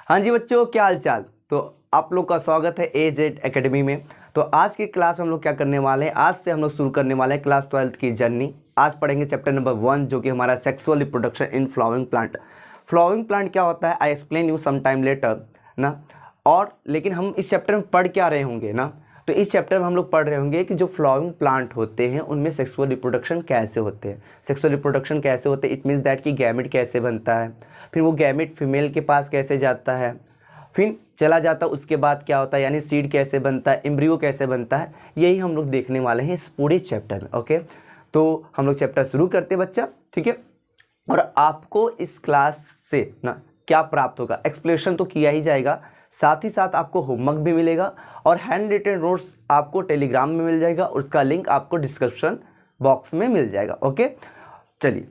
हाँ जी बच्चों, क्या हाल चाल। तो आप लोग का स्वागत है AZ एकेडमी में। तो आज की क्लास हम लोग क्या करने वाले हैं, आज से हम लोग शुरू करने वाले हैं क्लास 12th की जर्नी। आज पढ़ेंगे चैप्टर नंबर 1 जो कि हमारा sexual reproduction in flowering plant. Flowering plant क्या होता है I explain you some time later ना। और लेकिन हम इस चैप्टर में पढ़ क्या रहे होंगे ना, तो इस चैप्टर में हम लोग पढ़ रहे होंगे कि जो फ्लावरिंग प्लांट होते हैं उनमें सेक्सुअल रिप्रोडक्शन कैसे होते हैं। सेक्सुअल रिप्रोडक्शन कैसे होते हैं, इट मीन्स दैट कि गैमेट कैसे बनता है, फिर वो गैमेट फीमेल के पास कैसे जाता है, फिर चला जाता है उसके बाद क्या होता है, यानी सीड कैसे बनता है, एम्ब्रियो कैसे बनता है, यही हम लोग देखने वाले हैं इस पूरे चैप्टर में। ओके, तो हम लोग चैप्टर शुरू करते हैं बच्चा, ठीक है। और आपको इस क्लास से ना क्या प्राप्त होगा, एक्सप्लेनेशन तो किया ही जाएगा, साथ ही साथ आपको होमवर्क भी मिलेगा और हैंड रिटन नोट्स आपको टेलीग्राम में मिल जाएगा, उसका लिंक आपको डिस्क्रिप्शन बॉक्स में मिल जाएगा। ओके, चलिए।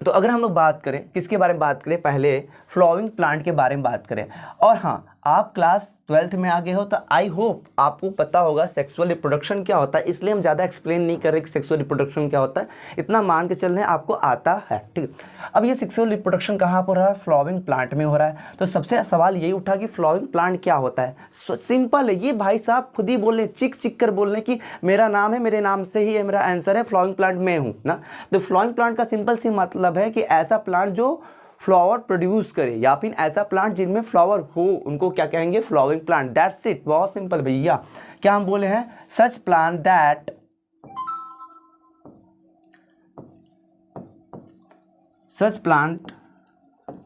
तो अगर हम लोग बात करें किसके बारे में बात करें, पहले फ्लावरिंग प्लांट के बारे में बात करें। और हाँ, आप क्लास 12th में आ गए हो तो आई होप आपको पता होगा सेक्सुअल रिप्रोडक्शन क्या होता है, इसलिए हम ज़्यादा एक्सप्लेन नहीं कर रहे कि सेक्सुअल रिप्रोडक्शन क्या होता है, इतना मान के चल रहे हैं आपको आता है, ठीक है। अब ये सेक्सुअल रिप्रोडक्शन कहाँ पर हो रहा है, फ्लावरिंग प्लांट में हो रहा है। तो सबसे सवाल यही उठा कि फ्लावरिंग प्लांट क्या होता है। सिंपल है, ये भाई साहब खुद ही बोल रहे, चिक चिक कर बोल रहे कि मेरा नाम है, मेरे नाम से ही मेरा आंसर है, फ्लावरिंग प्लांट मैं हूँ ना। तो फ्लावरिंग प्लांट का सिंपल सी मतलब है कि ऐसा प्लांट जो फ्लावर प्रोड्यूस करे या फिर ऐसा प्लांट जिनमें फ्लावर हो, उनको क्या कहेंगे, फ्लावरिंग प्लांट। दैट्स इट, बहुत सिंपल भैया। क्या हम बोले हैं, सच प्लांट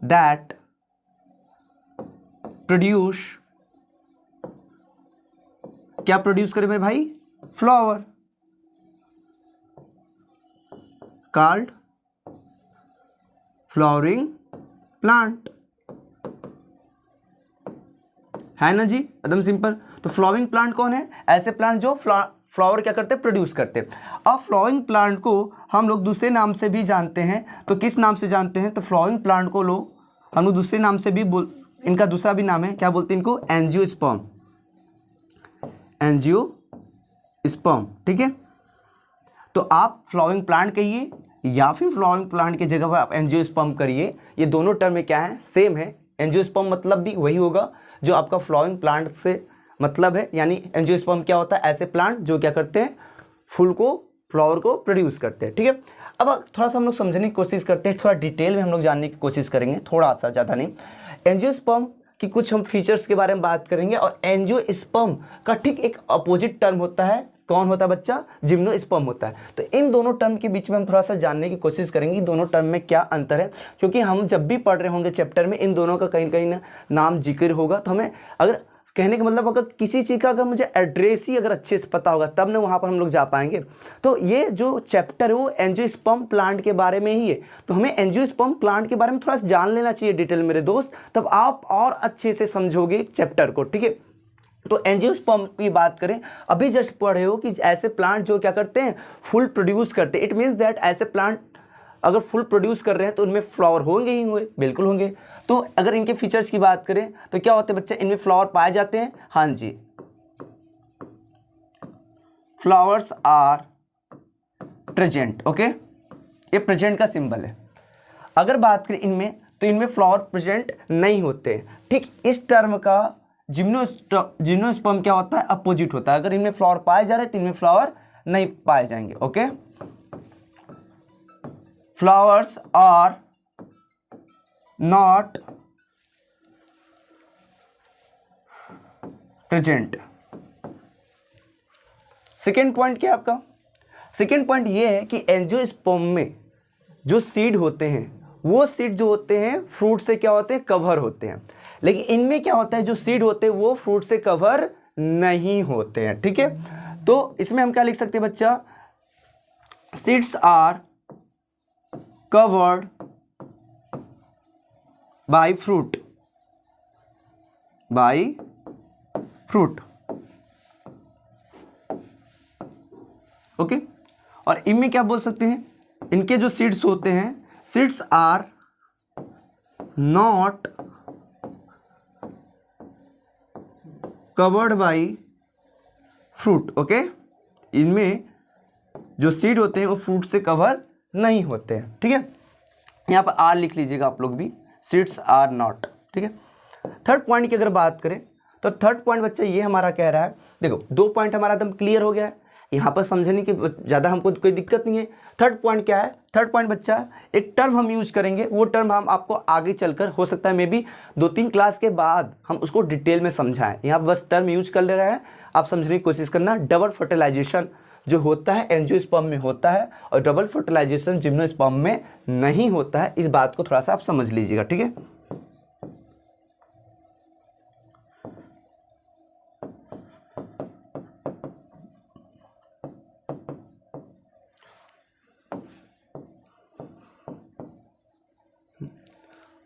दैट प्रोड्यूस, क्या प्रोड्यूस करे मेरे भाई, फ्लावर, कॉल्ड फ्लावरिंग प्लांट, है ना जी, एकदम सिंपल। तो फ्लावरिंग प्लांट कौन है, ऐसे प्लांट जो फ्लावर क्या करते हैं, प्रोड्यूस करते हैं। अब फ्लावरिंग प्लांट को हम लोग दूसरे नाम से भी जानते हैं, तो किस नाम से जानते हैं, तो फ्लावरिंग प्लांट को लोग हम लोग दूसरे नाम से भी इनका दूसरा भी नाम है, क्या बोलते हैं इनको, एंजियोस्पर्म, एंजियोस्पर्म, ठीक है। तो आप फ्लावरिंग प्लांट कहिए या फिर फ्लावरिंग प्लांट की जगह पर आप एंजियोस्पर्म करिए, ये दोनों टर्म में क्या है, सेम है। एंजियोस्पर्म मतलब भी वही होगा जो आपका फ्लावरिंग प्लांट से मतलब है, यानी एंजियोस्पर्म क्या होता है, ऐसे प्लांट जो क्या करते हैं, फूल को, फ्लावर को प्रोड्यूस करते हैं, ठीक है। अब थोड़ा सा हम लोग समझने की कोशिश करते हैं, थोड़ा डिटेल में हम लोग जानने की कोशिश करेंगे, थोड़ा सा, ज़्यादा नहीं। एंजियोस्पर्म कि कुछ हम फीचर्स के बारे में बात करेंगे, और एंजियोस्पर्म का ठीक एक अपोजिट टर्म होता है, कौन होता है बच्चा, जिम्नोस्पर्म होता है। तो इन दोनों टर्म के बीच में हम थोड़ा सा जानने की कोशिश करेंगे कि दोनों टर्म में क्या अंतर है, क्योंकि हम जब भी पढ़ रहे होंगे चैप्टर में इन दोनों का कहीं ना कहीं नाम जिक्र होगा। तो हमें अगर कहने का मतलब, अगर किसी चीज़ का अगर मुझे एड्रेस ही अगर अच्छे से पता होगा तब ना वहाँ पर हम लोग जा पाएंगे। तो ये जो चैप्टर है वो एंजियोस्पर्म प्लांट के बारे में ही है, तो हमें एंजियोस्पर्म प्लांट के बारे में थोड़ा सा जान लेना चाहिए डिटेल मेरे दोस्त, तब आप और अच्छे से समझोगे चैप्टर को, ठीक है। तो एंजियोस्पर्म की बात करें, अभी जस्ट पढ़े हो कि ऐसे प्लांट जो क्या करते हैं, फुल प्रोड्यूस करते हैं। इट मीन्स दैट ऐसे प्लांट अगर फुल प्रोड्यूस कर रहे हैं तो उनमें फ्लावर होंगे ही होंगे, बिल्कुल होंगे। तो अगर इनके फीचर्स की बात करें तो क्या होते हैं बच्चे, इनमें फ्लावर पाए जाते हैं, हाँ जी, फ्लावर्स आर प्रेजेंट। ओके, ये प्रेजेंट का सिंबल है। अगर बात करें इनमें, तो इनमें फ्लावर प्रेजेंट नहीं होते। ठीक इस टर्म का जिम्नोस्पर्म क्या होता है, अपोजिट होता है। अगर इनमें फ्लावर पाए जा रहे हैं तो इनमें फ्लावर नहीं पाए जाएंगे। Okay, flowers are not present. Second point क्या है आपका, सेकेंड पॉइंट ये है कि एंजियोस्पर्म में जो सीड होते हैं, वो सीड जो होते हैं फ्रूट से क्या होते हैं, कवर होते हैं। लेकिन इनमें क्या होता है, जो सीड होते हैं वो फ्रूट से कवर नहीं होते हैं, ठीक है। तो इसमें हम क्या लिख सकते हैं बच्चा, seeds are covered by fruit, okay. और इनमें क्या बोल सकते हैं, इनके जो सीड्स होते हैं, seeds are not covered by fruit. Okay, इनमें जो सीड होते हैं वो फ्रूट से कवर नहीं होते हैं, ठीक है। यहाँ पर आर लिख लीजिएगा आप लोग भी, सीड्स आर नॉट, ठीक है। थर्ड पॉइंट की अगर बात करें तो थर्ड पॉइंट बच्चा ये हमारा कह रहा है, देखो 2 पॉइंट हमारा एकदम क्लियर हो गया है, यहाँ पर समझने की ज़्यादा हमको कोई दिक्कत नहीं है। थर्ड पॉइंट क्या है, थर्ड पॉइंट बच्चा एक टर्म हम यूज करेंगे, वो टर्म हम आपको आगे चलकर हो सकता है मे बी 2-3 क्लास के बाद हम उसको डिटेल में समझाएं, यहाँ बस टर्म यूज कर ले रहे हैं, आप समझने की कोशिश करना। डबल फर्टिलाइजेशन जो होता है एंजियोस्पर्म में होता है और डबल फर्टिलाइजेशन जिम्नोस्पर्म में नहीं होता है, इस बात को थोड़ा सा आप समझ लीजिएगा, ठीक है।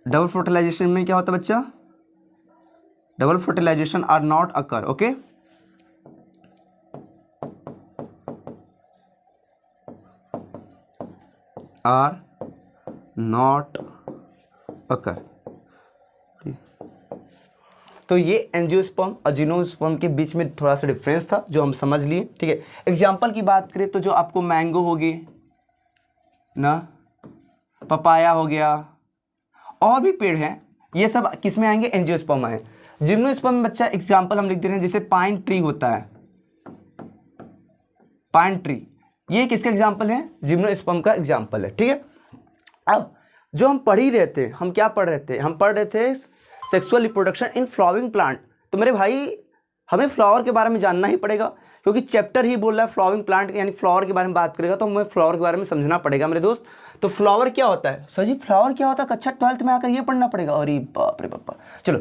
डबल फर्टिलाइजेशन में क्या होता है बच्चा, double fertilization are not occur, okay. Are not occur. तो ये एंजियोस्पर्म और जिम्नोस्पर्म के बीच में थोड़ा सा डिफरेंस था जो हम समझ लिए, ठीक है। एग्जाम्पल की बात करें तो जो आपको मैंगो हो गई ना, पपाया हो गया, और भी पेड़ हैं, ये सब किस में आएंगे, एंजियोस्पर्म आए। जिम्नोस्पर्म में बच्चा एग्जाम्पल हम लिख दे रहे हैं, जैसे पाइन ट्री होता है, पाइन ट्री, ये किसका एग्जाम्पल है, जिम्नोस्पर्म का एग्जाम्पल है, ठीक है। अब जो हम पढ़ ही रहे थे, हम क्या पढ़ रहे थे, हम पढ़ रहे थे sexual reproduction in flowering plant. तो मेरे भाई हमें फ्लावर के बारे में जानना ही पड़ेगा, क्योंकि चैप्टर ही बोल रहा है फ्लावरिंग प्लांट यानी फ्लावर के बारे में बात करेगा, तो हमें फ्लावर के बारे में समझना पड़ेगा मेरे दोस्त। तो फ्लावर क्या होता है, सर जी फ्लावर क्या होता है, कक्षा 12th में आकर ये पढ़ना पड़ेगा, अरे बाप रे बापा। चलो,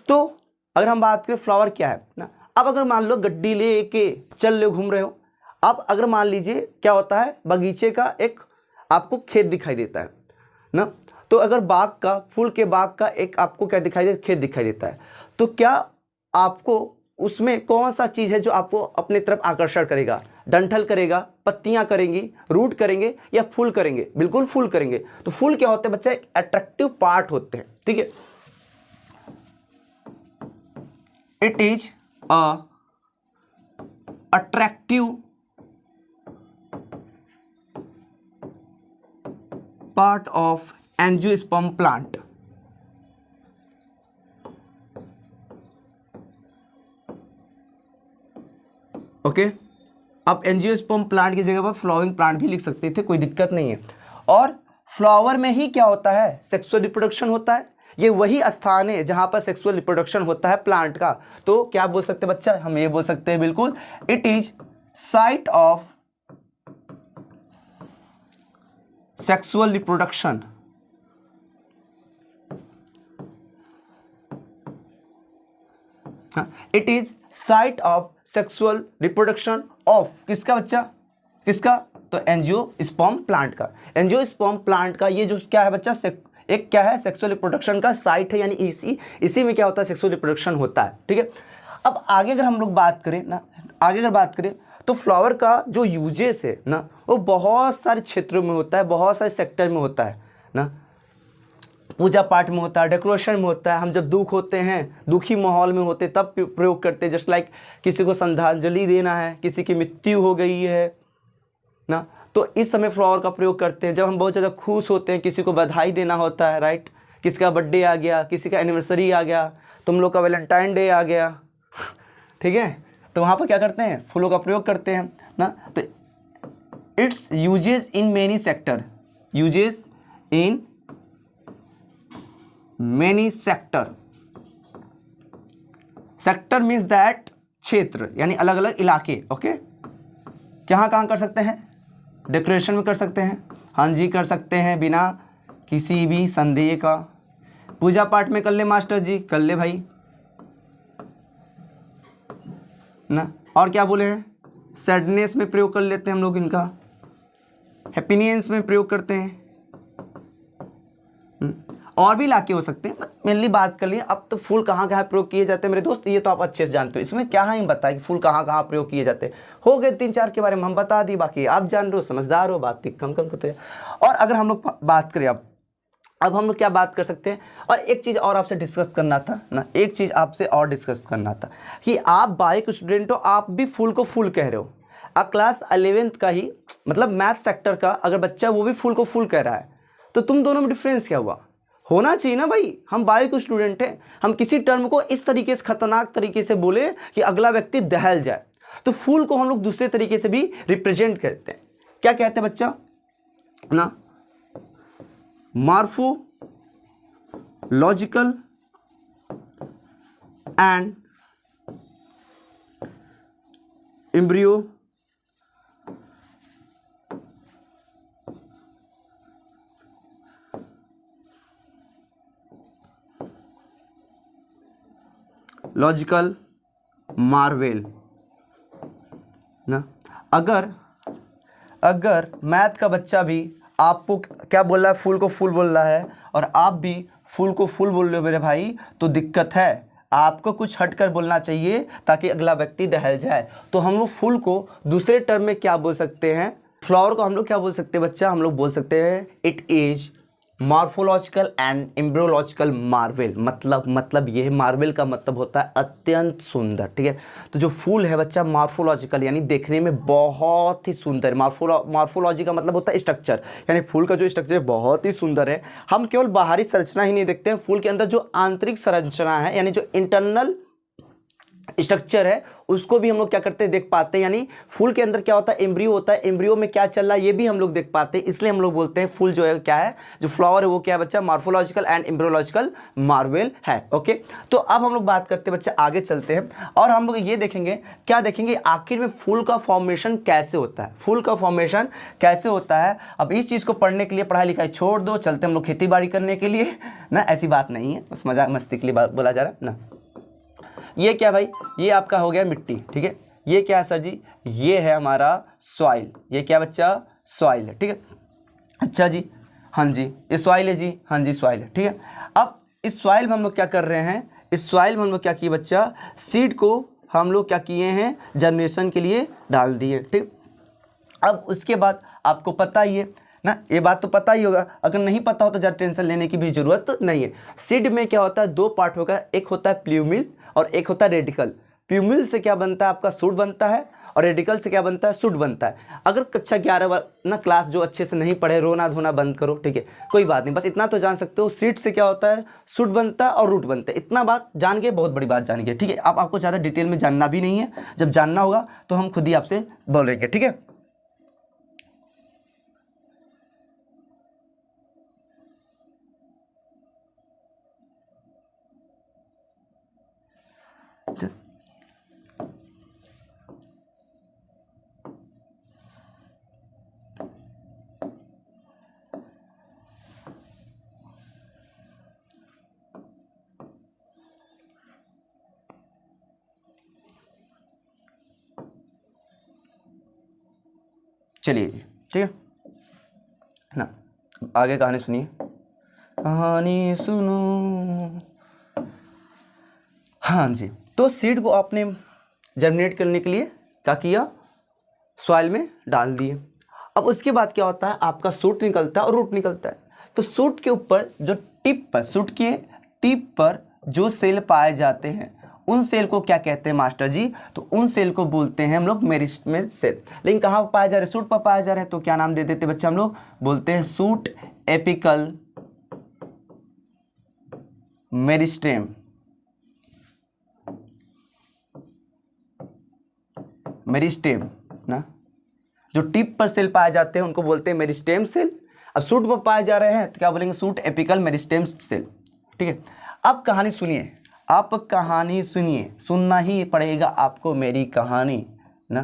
तो अगर हम बात करें फ्लावर क्या है ना, अब अगर मान लो गड्डी ले के चल रहे हो, घूम रहे हो, अब अगर मान लीजिए क्या होता है, बगीचे का एक आपको खेत दिखाई देता है ना, तो अगर बाग का, फूल के बाग का एक आपको क्या दिखाई देता है, खेत दिखाई देता है, तो क्या आपको उसमें कौन सा चीज़ है जो आपको अपने तरफ आकर्षण करेगा, डंठल करेगा, पत्तियां करेंगी, रूट करेंगे या फूल करेंगे, बिल्कुल फूल करेंगे। तो फूल क्या होते हैं बच्चा, एक अट्रैक्टिव पार्ट होते हैं, ठीक है। It is a attractive part of angiosperm plant. Okay, अब एंजियोस्पर्म प्लांट की जगह पर फ्लावरिंग प्लांट भी लिख सकते थे, कोई दिक्कत नहीं है। और फ्लावर में ही क्या होता है, सेक्सुअल रिप्रोडक्शन होता है, ये वही स्थान है जहां पर सेक्सुअल रिप्रोडक्शन होता है प्लांट का। तो क्या बोल सकते हैं बच्चा, हम ये बोल सकते हैं बिल्कुल, it is site of sexual reproduction. It is site of sexual reproduction of किसका बच्चा, किसका, तो एंजियोस्पर्म प्लांट का। एंजियोस्पर्म प्लांट का ये जो क्या है बच्चा, एक क्या है, सेक्सुअल रिप्रोडक्शन का साइट है, यानी इसी में क्या होता है, सेक्सुअल रिप्रोडक्शन होता है, ठीक है। अब आगे अगर हम लोग बात करें ना, आगे अगर बात करें तो फ्लावर का जो यूजेस है ना, वो बहुत सारे क्षेत्रों में होता है, बहुत सारे सेक्टर में होता है ना, पूजा पाठ में होता है, डेकोरेशन में होता है, हम जब दुख होते हैं, दुखी माहौल में होते तब प्रयोग करते हैं, जस्ट लाइक किसी को श्रद्धांजलि देना है, किसी की मृत्यु हो गई है ना, तो इस समय फ्लावर का प्रयोग करते हैं। जब हम बहुत ज़्यादा खुश होते हैं, किसी को बधाई देना होता है, राइट, किसी का बर्थडे आ गया, किसी का एनिवर्सरी आ गया, तुम लोग का वैलेंटाइन डे आ गया, ठीक है, तो वहाँ पर क्या करते हैं, फूलों का प्रयोग करते हैं ना। तो it's uses in many sector, uses in many sector, sector means that क्षेत्र, यानी अलग अलग इलाके, ओके। कहाँ कर सकते हैं, डेकोरेशन में कर सकते हैं, हाँ जी कर सकते हैं, बिना किसी भी संदेह का। पूजा पाठ में कर ले मास्टर जी, कर ले भाई ना। और क्या बोले हैं, सैडनेस में प्रयोग कर लेते हैं हम लोग इनका, हैप्पीनेस में प्रयोग करते हैं, और भी इलाके हो सकते हैं, मेनली बात कर लिए। अब तो फूल कहाँ कहाँ प्रयोग किए जाते हैं मेरे दोस्त, ये तो आप अच्छे से जानते हो, इसमें क्या है बताया कि फूल कहाँ कहाँ प्रयोग किए जाते हैं। हो गए 3-4 के बारे में हम बता दी, बाकी आप जान रहे हो, समझदार हो, बात कम करते हैं। और अगर हम लोग बात करें अब हम लोग क्या बात कर सकते हैं, और एक चीज़ और आपसे डिस्कस करना था ना, एक चीज़ आपसे और डिस्कस करना था कि आप बायो के स्टूडेंट हो, आप भी फूल को फूल कह रहे हो। अब क्लास 11th का ही मतलब मैथ सेक्टर का अगर बच्चा वो भी फूल को फूल कह रहा है, तो तुम दोनों में डिफरेंस क्या हुआ। होना चाहिए ना भाई, हम बायो के स्टूडेंट हैं, हम किसी टर्म को इस तरीके से खतरनाक तरीके से बोले कि अगला व्यक्ति दहल जाए। तो फूल को हम लोग दूसरे तरीके से भी रिप्रेजेंट करते हैं। क्या कहते हैं बच्चा ना, morphological and embryo logical marvel ना। अगर मैथ का बच्चा भी आपको क्या बोल रहा है, फूल को फूल बोल रहा है, और आप भी फूल को फूल बोल रहे हो मेरे भाई, तो दिक्कत है। आपको कुछ हटकर बोलना चाहिए ताकि अगला व्यक्ति दहल जाए। तो हम लोग फूल को दूसरे टर्म में क्या बोल सकते हैं, फ्लावर को हम लोग क्या बोल सकते हैं बच्चा, हम लोग बोल सकते हैं it is morphological and embryological marvel. मतलब ये है, मार्वेल का मतलब होता है अत्यंत सुंदर, ठीक है। तो जो फूल है बच्चा मॉर्फोलॉजिकल यानी देखने में बहुत ही सुंदर, मॉर्फोलॉजी का मतलब होता है स्ट्रक्चर, यानी फूल का जो स्ट्रक्चर है बहुत ही सुंदर है। हम केवल बाहरी संरचना ही नहीं देखते हैं, फूल के अंदर जो आंतरिक संरचना है यानी जो इंटरनल स्ट्रक्चर है उसको भी हम लोग क्या करते हैं, देख पाते हैं। यानी फूल के अंदर क्या होता है, एम्ब्रियो होता है, एम्ब्रियो में क्या चल रहा है ये भी हम लोग देख पाते हैं। इसलिए हम लोग बोलते हैं फूल जो है क्या है, जो फ्लावर है वो क्या है बच्चा, मॉर्फोलॉजिकल एंड एम्ब्रियोलॉजिकल मार्वेल है। ओके, तो अब हम लोग बात करते हैं बच्चा, आगे चलते हैं और हम लोग ये देखेंगे, क्या देखेंगे, आखिर में फूल का फॉर्मेशन कैसे होता है, फूल का फॉर्मेशन कैसे होता है। अब इस चीज़ को पढ़ने के लिए पढ़ाई लिखाई छोड़ दो, चलते हम लोग खेती बाड़ी करने के लिए ना। ऐसी बात नहीं है, बस मजाक मस्ती के लिए बोला जा रहा है ना। ये क्या भाई, ये आपका हो गया मिट्टी, ठीक है। ये क्या है सर जी, ये है हमारा सॉइल। ये क्या बच्चा, सॉइल है, ठीक है। अच्छा जी, हाँ जी, ये सॉइल है जी, हाँ जी सॉइल है, ठीक है। अब इस सॉइल में हम लोग क्या कर रहे हैं, इस सॉइल में हम लोग क्या किए बच्चा, सीड को हम लोग क्या किए हैं, जर्मिनेशन के लिए डाल दिए, ठीक। अब उसके बाद आपको पता ही है ना, ये बात तो पता ही होगा, अगर नहीं पता हो तो ज़्यादा टेंशन लेने की भी ज़रूरत तो नहीं है। सीड में क्या होता है, दो पार्ट होगा, एक होता है प्ल्यूमिल और एक होता है रेडिकल। प्ल्यूमिल से क्या बनता है, आपका सूट बनता है, और रेडिकल से क्या बनता है, सूट बनता है। अगर कक्षा 11 ना क्लास जो अच्छे से नहीं पढ़े, रोना धोना बंद करो, ठीक है, कोई बात नहीं, बस इतना तो जान सकते हो, सीड से क्या होता है, सूट बनता है और रूट बनता है। इतना बात जान के बहुत बड़ी बात जान गए, ठीक है। अब आपको ज़्यादा डिटेल में जानना भी नहीं है, जब जानना होगा तो हम खुद ही आपसे बोलेंगे, ठीक है। चलिए जी, ठीक है ना, आगे कहानी सुनिए, कहानी सुनो। हाँ जी, तो सीड को आपने जर्मिनेट करने के लिए क्या किया, सॉइल में डाल दिए। अब उसके बाद क्या होता है, आपका सूट निकलता है और रूट निकलता है। तो सूट के ऊपर जो टिप पर, सूट के टिप पर जो सेल पाए जाते हैं उन सेल को क्या कहते हैं मास्टर जी, तो उन सेल को बोलते हैं हम लोग मेरिस्टेम सेल। लेकिन कहाँ पर पाए जा रहे हैं, सूट पर पाए जा रहे हैं, तो क्या नाम दे देते बच्चे, हम लोग बोलते हैं सूट एपिकल मेरिस्टेम। मेरिस्टेम ना, जो टिप पर सेल पाए जाते हैं उनको बोलते हैं मेरिस्टेम सेल। अब सूट पर पाए जा रहे हैं तो क्या बोलेंगे, सूट एपिकल मेरिस्टेम सेल, ठीक है। अब कहानी सुनिए, आप कहानी सुनिए, सुनना ही पड़ेगा आपको मेरी कहानी ना।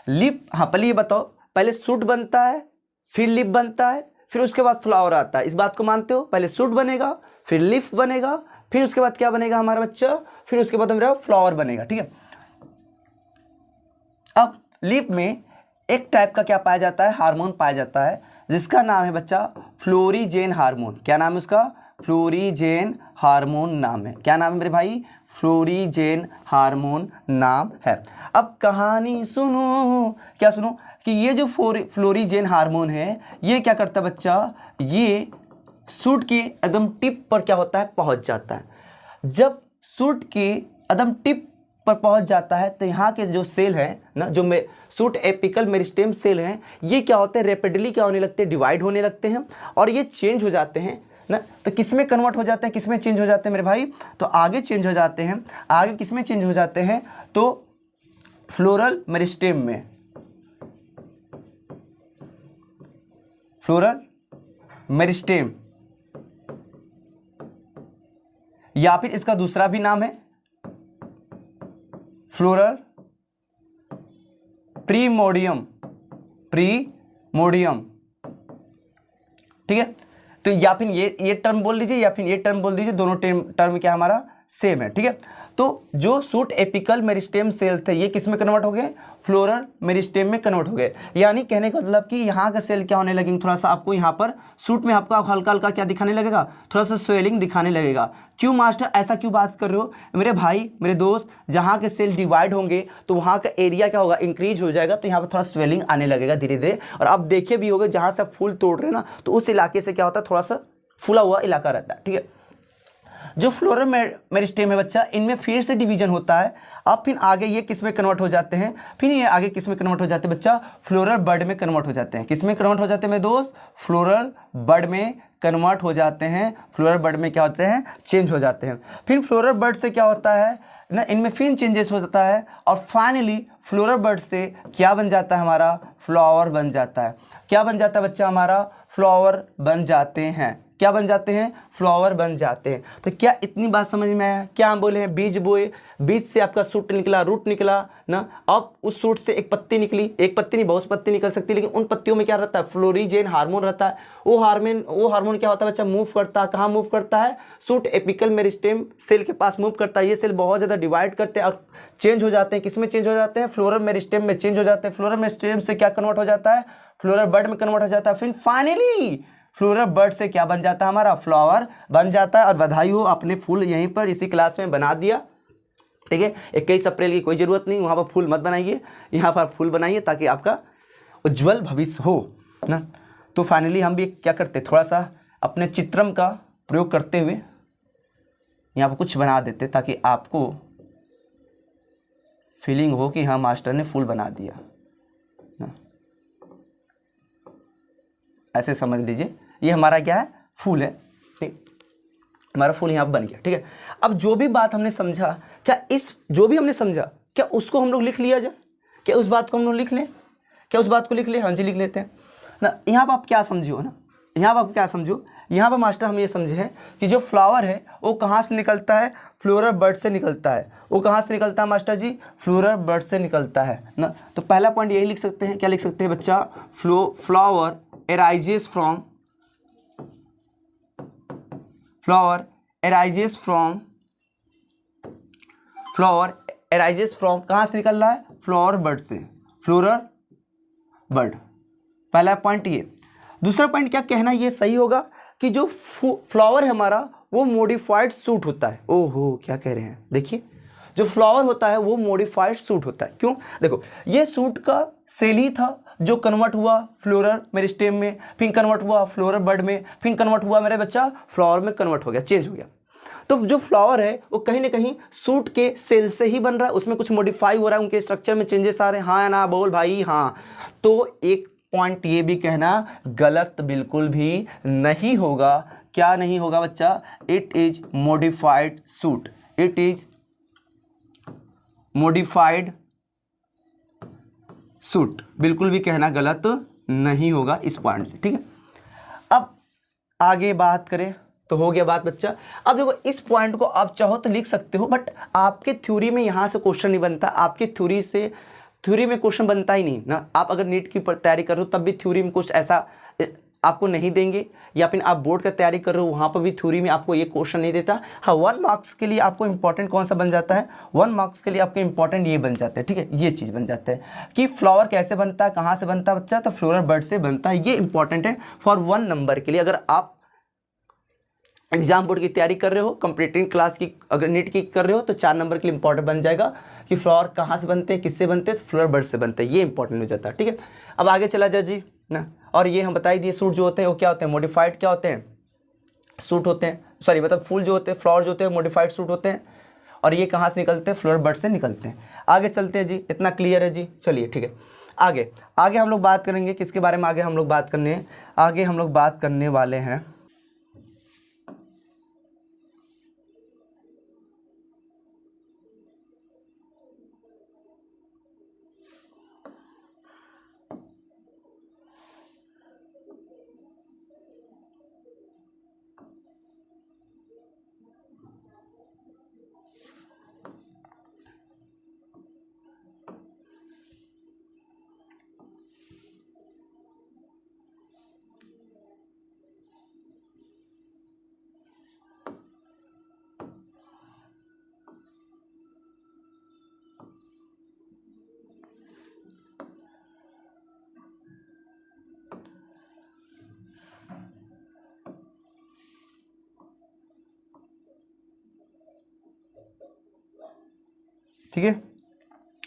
लिप, हाँ पहले ये बताओ, पहले सूट बनता है, फिर लिप बनता है, फिर उसके बाद फ्लावर आता है। इस बात को मानते हो, पहले सूट बनेगा, फिर लिप बनेगा, फिर उसके बाद क्या बनेगा हमारा बच्चा, फिर उसके बाद हमारा फ्लावर बनेगा, ठीक है। अब लिप में एक टाइप का क्या पाया जाता है, हार्मोन पाया जाता है, जिसका नाम है बच्चा फ्लोरीजेन हार्मोन। क्या नाम है उसका, फ्लोरीजेन हार्मोन नाम है। क्या नाम है मेरे भाई, फ्लोरीजेन हार्मोन नाम है। अब कहानी सुनो, क्या सुनो, कि ये जो फ्लोरीजेन हार्मोन है ये क्या करता है बच्चा, ये सूट के एकदम टिप पर क्या होता है, पहुंच जाता है। जब सूट के एकदम टिप पर पहुंच जाता है तो यहाँ के जो सेल है ना, जो सूट एपिकल मेरिस्टेम सेल हैं, ये क्या होते हैं, रैपिडली क्या होने लगते हैं, डिवाइड होने लगते हैं और ये चेंज हो जाते हैं ना। तो किस में कन्वर्ट हो जाते हैं, किस में चेंज हो जाते हैं मेरे भाई, तो आगे चेंज हो जाते हैं, आगे किस में चेंज हो जाते हैं, तो फ्लोरल मेरिस्टेम में, फ्लोरल मेरिस्टेम, या फिर इसका दूसरा भी नाम है फ्लोरल प्रीमोडियम, प्रीमोडियम, ठीक है। तो या फिर ये टर्म बोल लीजिए या फिर ये टर्म बोल दीजिए, दोनों टर्म क्या हमारा सेम है, ठीक है। तो जो सूट एपिकल मेरिस्टेम सेल थे ये किस में कन्वर्ट हो गए, फ्लोरल मेरिस्टेम में कन्वर्ट हो गए। यानी कहने का मतलब कि यहाँ का सेल क्या होने लगेंगे, थोड़ा सा आपको यहाँ पर सूट में आपको हल्का हल्का क्या दिखाने लगेगा, थोड़ा सा स्वेलिंग दिखाने लगेगा। क्यों मास्टर ऐसा क्यों बात कर रहे हो मेरे भाई मेरे दोस्त, जहाँ के सेल डिवाइड होंगे तो वहाँ का एरिया क्या होगा, इंक्रीज हो जाएगा, तो यहाँ पर थोड़ा स्वेलिंग आने लगेगा धीरे धीरे। और आप देखे भी होगे जहाँ से आप फूल तोड़ रहे हैं ना, तो उस इलाके से क्या होता है, थोड़ा सा फूला हुआ इलाका रहता है, ठीक है। जो फ्लोरल मेरिस्टेम है बच्चा, इनमें फिर से डिवीजन होता है। अब फिर आगे ये किस में कन्वर्ट हो जाते हैं, फिर ये आगे किस में कन्वर्ट हो जाते हैं बच्चा, फ्लोरल बड में कन्वर्ट हो जाते हैं। किस में कन्वर्ट हो जाते हैं मेरे दोस्त, फ्लोरल बड में कन्वर्ट हो जाते हैं। फ्लोरल बड में क्या होते हैं, चेंज हो जाते हैं। फिर फ्लोरल बड से क्या होता है ना, इनमें फिर चेंजेस हो जाता है और फाइनली फ्लोरल बड से क्या बन जाता है, हमारा फ्लावर बन जाता है। क्या बन जाता है बच्चा, हमारा फ्लावर बन जाते हैं। क्या बन जाते हैं, फ्लावर बन जाते हैं। तो क्या इतनी बात समझ में आया, क्या हम बोले हैं, बीज बोए, बीज से आपका सूट निकला, रूट निकला ना, अब उस सूट से एक पत्ती निकली, एक पत्ती नहीं बहुत पत्ती निकल सकती, लेकिन उन पत्तियों में क्या रहता है, फ्लोरिजेन हार्मोन रहता है। वो हार्मोन क्या होता है बच्चा, मूव करता है, कहाँ मूव करता है, सूट एपिकल मेरिस्टेम सेल के पास मूव करता है। ये सेल बहुत ज़्यादा डिवाइड करते हैं और चेंज हो जाते हैं। किस में चेंज हो जाते हैं, फ्लोरल मेरिस्टेम में चेंज हो जाते हैं। फ्लोरल मेरिस्टेम से क्या कन्वर्ट हो जाता है, फ्लोरल बड में कन्वर्ट हो जाता है। फिर फाइनली फ्लोरल बड से क्या बन जाता है, हमारा फ्लावर बन जाता है। और बधाई हो, आपने फूल यहीं पर इसी क्लास में बना दिया, ठीक है। 21 अप्रैल की कोई ज़रूरत नहीं, वहाँ पर फूल मत बनाइए, यहाँ पर फूल बनाइए ताकि आपका उज्जवल भविष्य हो ना। तो फाइनली हम भी क्या करते, थोड़ा सा अपने चित्रम का प्रयोग करते हुए यहाँ पर कुछ बना देते ताकि आपको फीलिंग हो कि हाँ मास्टर ने फूल बना दिया ना। ऐसे समझ लीजिए ये हमारा क्या है, फूल है, ठीक, हमारा फूल यहाँ बन गया, ठीक है। अब जो भी बात हमने समझा, क्या जो भी हमने समझा क्या उसको हम लोग लिख लिया जाए, क्या उस बात को हम लोग लिख लें, क्या उस बात को लिख लें, हाँ जी लिख लेते हैं ना। यहाँ पर आप क्या समझो ना, यहाँ पर आप क्या समझो, यहाँ पर मास्टर हम ये समझे हैं कि जो फ्लावर है वो कहाँ से निकलता है, फ्लोरल बड से निकलता है। वो कहाँ से निकलता है मास्टर जी, फ्लोरल बड से निकलता है ना। तो पहला पॉइंट यही लिख सकते हैं, क्या लिख सकते हैं बच्चा, फ्लावर arises from कहाँ से निकल रहा है, फ्लावर बड से, फ्लोरल बड। पहला पॉइंट ये। दूसरा पॉइंट क्या कहना ये सही होगा कि जो फ्लावर है हमारा वो मॉडिफाइड सूट होता है। ओहो क्या कह रहे हैं, देखिए जो फ्लावर होता है वो मॉडिफाइड सूट होता है। क्यों, देखो ये सूट का सेल ही था जो कन्वर्ट हुआ फ्लोरल मेरिस्टेम में, फिर कन्वर्ट हुआ फ्लोरल बड में, फिर कन्वर्ट हुआ मेरे बच्चा फ्लावर में कन्वर्ट हो गया, चेंज हो गया। तो जो फ्लावर है वो कहीं ना कहीं सूट के सेल से ही बन रहा है, उसमें कुछ मॉडिफाई हो रहा है, उनके स्ट्रक्चर में चेंजेस आ रहे हैं, हाँ ना बोल भाई हाँ। तो एक पॉइंट ये भी कहना गलत बिल्कुल भी नहीं होगा, क्या नहीं होगा बच्चा, it is modified suit, it is modified suit, बिल्कुल भी कहना गलत नहीं होगा इस पॉइंट से, ठीक है। अब आगे बात करें तो हो गया बात बच्चा। अब देखो इस पॉइंट को आप चाहो तो लिख सकते हो, बट आपके थ्योरी में यहाँ से क्वेश्चन नहीं बनता, आपकी थ्योरी में क्वेश्चन बनता ही नहीं ना। आप अगर नीट की तैयारी कर रहे हो तब भी थ्योरी में कुछ ऐसा आपको नहीं देंगे, या फिर आप बोर्ड का तैयारी कर रहे हो वहाँ पर भी थ्योरी में आपको ये क्वेश्चन नहीं देता। हाँ 1 मार्क्स के लिए आपको इंपॉर्टेंट कौन सा बन जाता है, 1 मार्क्स के लिए आपको इंपॉर्टेंट ये बन जाता है, ठीक है, ये चीज़ बन जाता है कि फ्लावर कैसे बनता है, कहाँ से बनता है बच्चा, तो फ्लोरल बड से बनता है। ये इंपॉर्टेंट है फॉर 1 नंबर के लिए। अगर आप एग्जाम बोर्ड की तैयारी कर रहे हो, कंप्लीटिंग क्लास की अगर नीट की कर रहे हो तो 4 नंबर के लिए इंपॉर्टेंट बन जाएगा कि फ्लावर कहाँ से बनते हैं, किससे बनते हैं, तो फ्लोरल बड से बनते हैं, ये इंपॉर्टेंट हो जाता है, ठीक है। अब आगे चला जाए जी ना। और ये हम बता ही दिए सूट जो होते हैं वो क्या होते हैं, मॉडिफाइड क्या होते हैं, सूट होते हैं, सॉरी मतलब फूल जो होते हैं, फ्लावर जो होते हैं मॉडिफाइड सूट होते हैं। और ये कहाँ से निकलते हैं, फ्लोर बड से निकलते हैं। आगे चलते हैं जी, इतना क्लियर है जी, चलिए ठीक है। आगे आगे हम लोग बात करेंगे किसके बारे में, आगे हम लोग बात करने हैं, आगे हम लोग बात करने वाले हैं ठीक है।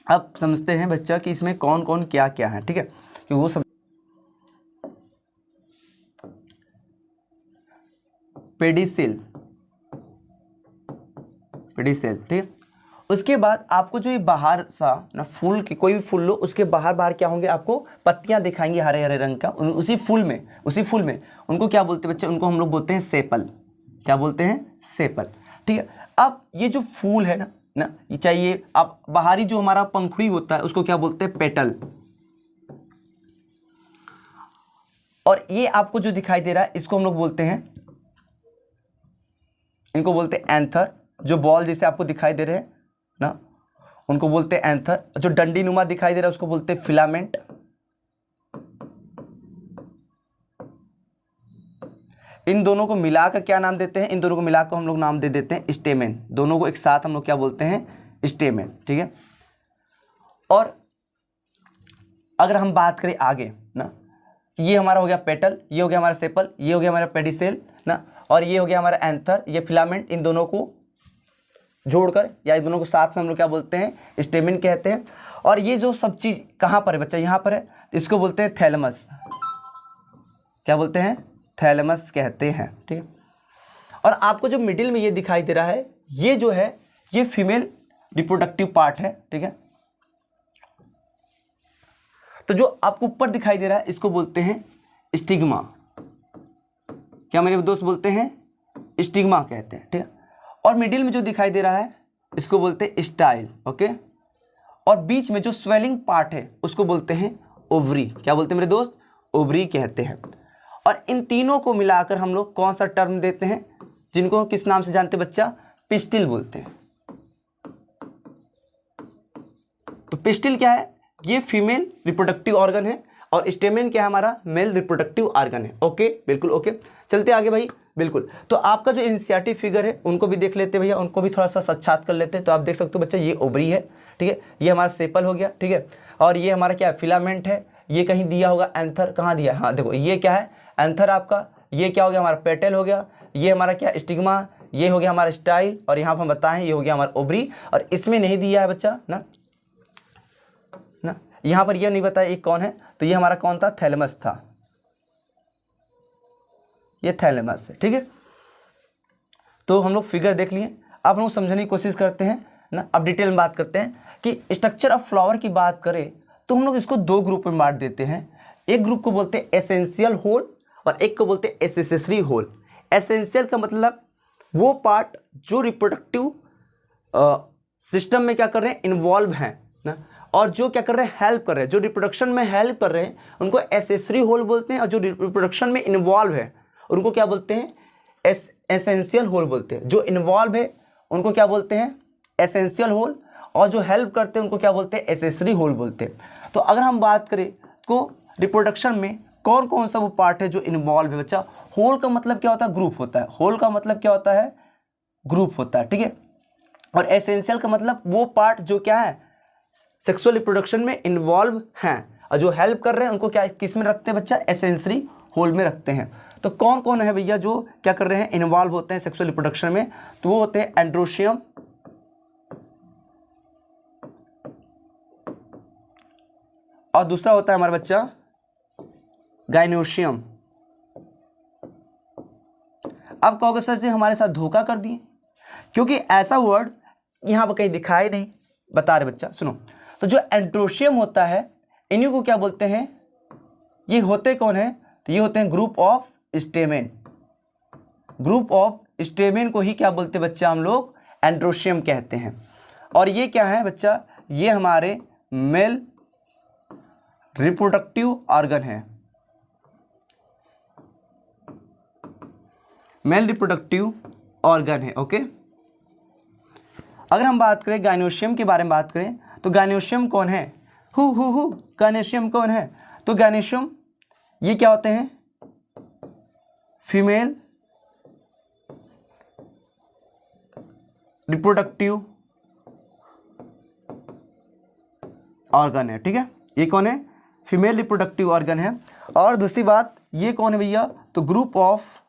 अब समझते हैं बच्चा कि इसमें कौन कौन क्या क्या है, ठीक है, कि वो सब पेडिसिल, पेडिसिल, ठीक है। उसके बाद आपको जो ये बाहर सा ना फूल की, कोई भी फूल लो, उसके बाहर बाहर क्या होंगे, आपको पत्तियां दिखाएंगी हरे हरे रंग का, उसी फूल में उनको क्या बोलते हैं बच्चे, उनको हम लोग बोलते हैं सेपल। क्या बोलते हैं, सेपल, ठीक है। अब ये जो फूल है ना ये चाहिए, अब बाहरी जो हमारा पंखुड़ी होता है उसको क्या बोलते हैं, पेटल। और ये आपको जो दिखाई दे रहा है इसको हम लोग बोलते हैं, इनको बोलते हैं एंथर। जो बॉल जैसे आपको दिखाई दे रहे हैं ना, उनको बोलते हैं एंथर। जो डंडी नुमा दिखाई दे रहा है उसको बोलते हैं फिलामेंट। इन दोनों को मिलाकर क्या नाम देते हैं, इन दोनों को मिलाकर हम लोग नाम दे देते हैं स्टेमेन। दोनों को एक साथ हम लोग क्या बोलते हैं, स्टेमेन, ठीक है। और अगर हम बात करें आगे ना, ये हमारा हो गया पेटल, ये हो गया हमारा सेपल, ये हो गया हमारा पेडिसेल ना, और ये हो गया हमारा एंथर, ये फिलामेंट। इन दोनों को जोड़कर या इन दोनों को साथ में हम लोग क्या बोलते हैं, स्टेमेन कहते हैं। और ये जो सब चीज़ कहाँ पर है बच्चा, यहाँ पर है, इसको बोलते हैं थैलेमस। क्या बोलते हैं, थैलेमस कहते हैं, ठीक है। और आपको जो मिडिल में ये दिखाई दे रहा है, ये जो है ये फीमेल रिप्रोडक्टिव पार्ट है, ठीक है। तो जो आपको ऊपर दिखाई दे रहा है इसको बोलते हैं स्टिग्मा। क्या मेरे दोस्त बोलते हैं, स्टिग्मा कहते हैं, ठीक है। और मिडिल में जो दिखाई दे रहा है इसको बोलते हैं स्टाइल, ओके। और बीच में जो स्वेलिंग पार्ट है उसको बोलते हैं ओवरी। क्या बोलते हैं मेरे दोस्त, ओवरी कहते हैं। और इन तीनों को मिलाकर हम लोग कौन सा टर्म देते हैं, जिनको किस नाम से जानते हैं बच्चा, पिस्टिल बोलते हैं। तो पिस्टिल क्या है, ये फीमेल रिप्रोडक्टिव ऑर्गन है, और स्टेमेन क्या है, हमारा मेल रिप्रोडक्टिव ऑर्गन है, ओके, बिल्कुल ओके। चलते आगे भाई, बिल्कुल। तो आपका जो एनसीईआरटी फिगर है उनको भी देख लेते हैं भैया, उनको भी थोड़ा सा साक्षात कर लेते हैं। तो आप देख सकते हो बच्चा, ये ओवरी है, ठीक है, ये हमारा सेपल हो गया, ठीक है। और ये हमारा क्या है, फिलामेंट है। ये कहीं दिया होगा एंथर, कहाँ दिया है, हाँ देखो ये क्या है, एंथर आपका। ये क्या हो गया, हमारा पेटल हो गया। ये हमारा क्या, स्टिग्मा। ये हो गया हमारा स्टाइल। और यहाँ पर हम बताएं ये हो गया हमारा ओवरी। और इसमें नहीं दिया है बच्चा ना, यहाँ पर यह नहीं बताया ये कौन है, तो ये हमारा कौन था, थैलेमस था, ये थैलेमस है, ठीक है। तो हम लोग फिगर देख लिए, अब हम लोग समझने की कोशिश करते हैं ना। अब डिटेल में बात करते हैं कि स्ट्रक्चर ऑफ फ्लावर की बात करें तो हम लोग इसको दो ग्रुप में बांट देते हैं। एक ग्रुप को बोलते हैं एसेंशियल होल और एक को बोलते हैं एसेसरी होल। एसेंशियल का मतलब वो पार्ट जो रिप्रोडक्टिव सिस्टम में क्या कर रहे हैं, इन्वॉल्व हैं ना, और जो क्या कर रहे हैं, हेल्प कर रहे हैं, जो रिप्रोडक्शन में हेल्प कर रहे हैं उनको एसेसरी होल बोलते हैं। और जो रिप्रोडक्शन में इन्वॉल्व है उनको क्या बोलते हैं, एसेंशियल होल बोलते हैं। जो इन्वॉल्व है उनको क्या बोलते हैं, एसेंशियल होल, और जो हेल्प करते हैं उनको क्या बोलते हैं, एसेसरी होल बोलते हैं। तो अगर हम बात करें तो रिप्रोडक्शन में कौन कौन सा वो पार्ट है जो इन्वॉल्व है बच्चा। होल का मतलब क्या होता है, ग्रुप होता है। होल का मतलब क्या होता है, ग्रुप होता है, ठीक है। और एसेंशियल का मतलब वो पार्ट जो क्या है, सेक्सुअल रिप्रोडक्शन में इन्वॉल्व हैं, और जो हेल्प कर रहे हैं उनको क्या किस में रखते हैं बच्चा, एसेंसरी होल में रखते हैं। तो कौन कौन है भैया जो क्या कर रहे हैं, इन्वॉल्व होते हैं सेक्सुअल रिप्रोडक्शन में, तो वो होते हैं एंड्रोशियम, और दूसरा होता है हमारा बच्चा गाइनोशियम। अब कहोगे सर जी हमारे साथ धोखा कर दिए, क्योंकि ऐसा वर्ड यहाँ पर कहीं दिखाई नहीं, बता रहे बच्चा, सुनो। तो जो एंड्रोशियम होता है इन्हीं को क्या बोलते हैं, ये होते कौन है, तो ये होते हैं group of stamen. Group of stamen को ही क्या बोलते हैं बच्चा, हम लोग एंड्रोशियम कहते हैं। और ये क्या है बच्चा, ये हमारे मेल रिप्रोडक्टिव ऑर्गन है, मेल रिप्रोडक्टिव ऑर्गन है। ओके, अगर हम बात करें गायनोशियम के बारे में बात करें तो गायनोशियम कौन है, हु गायनोशियम कौन है, तो गायनोशियम ये क्या होते हैं, फीमेल रिप्रोडक्टिव ऑर्गन है। ठीक है, ये कौन है, फीमेल रिप्रोडक्टिव ऑर्गन है। और दूसरी बात ये कौन है भैया, तो ग्रुप ऑफ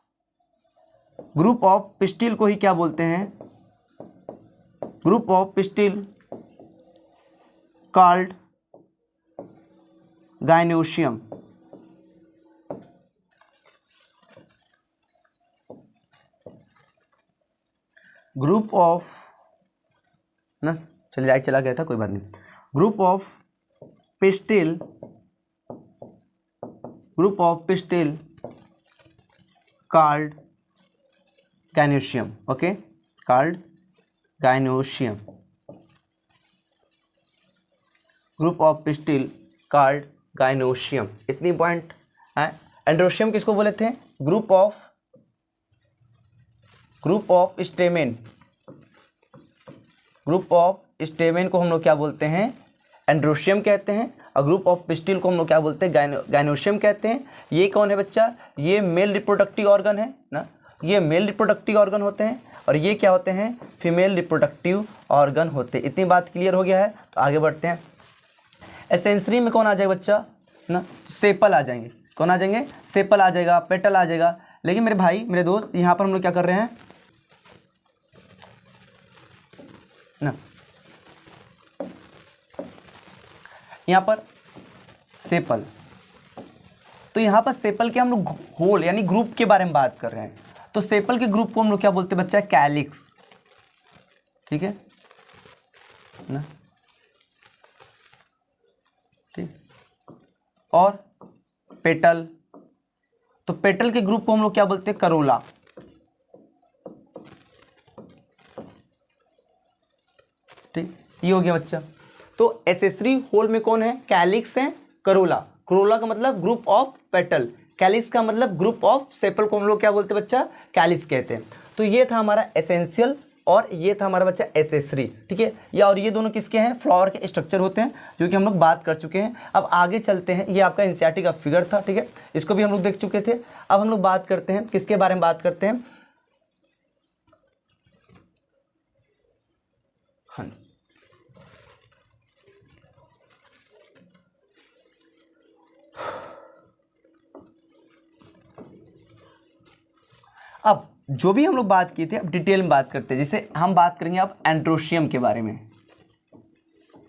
पिस्टिल को ही क्या बोलते हैं, group of pistil called gynoecium. Group of ना, चलिए लाइट चला गया था, कोई बात नहीं। Group of pistil called gynoecium. Okay, called gynoecium, group of pistil called gynoecium. इतनी पॉइंट है। एंड्रोशियम किसको बोले थे, group of stamen. Group of stamen को हम लोग क्या बोलते हैं, एंड्रोशियम कहते हैं। और ग्रुप ऑफ पिस्टिल को हम लोग क्या बोलते हैं, गायनोशियम कहते हैं। ये कौन है बच्चा, ये मेल रिप्रोडक्टिव ऑर्गन है ना, ये मेल रिप्रोडक्टिव ऑर्गन होते हैं। और ये क्या होते हैं, फीमेल रिप्रोडक्टिव ऑर्गन होते हैं। इतनी बात क्लियर हो गया है, तो आगे बढ़ते हैं। एसेंसरी में कौन आ जाएगा बच्चा ना, सेपल आ जाएंगे। कौन आ जाएंगे, सेपल आ जाएगा, पेटल आ जाएगा। लेकिन मेरे भाई मेरे दोस्त, यहाँ पर हम लोग क्या कर रहे हैं ना, यहाँ पर सेपल, तो यहाँ पर सेपल के हम लोग होल यानी ग्रुप के बारे में बात कर रहे हैं। तो सेपल के ग्रुप को हम लोग क्या बोलते हैं बच्चा, कैलिक्स। ठीक है ना, ठीक। और पेटल, तो पेटल के ग्रुप को हम लोग क्या बोलते हैं, करोला। ठीक, ये हो गया बच्चा। तो एसेसरी होल में कौन है, कैलिक्स है, करोला। करोला का मतलब ग्रुप ऑफ पेटल, कैलिक्स का मतलब ग्रुप ऑफ सेपल को हम लोग क्या बोलते हैं बच्चा, कैलिक्स कहते हैं। तो ये था हमारा एसेंशियल और ये था हमारा बच्चा एसेसरी। ठीक है, या और ये दोनों किसके हैं, फ्लावर के स्ट्रक्चर होते हैं, जो कि हम लोग बात कर चुके हैं। अब आगे चलते हैं, ये आपका एनसीईआरटी का फिगर था। ठीक है, इसको भी हम लोग देख चुके थे। अब हम लोग बात करते हैं किसके बारे में बात करते हैं, हाँ, अब जो भी हम लोग बात किए थे अब डिटेल में बात करते हैं। जैसे हम बात करेंगे अब एंड्रोशियम के बारे में।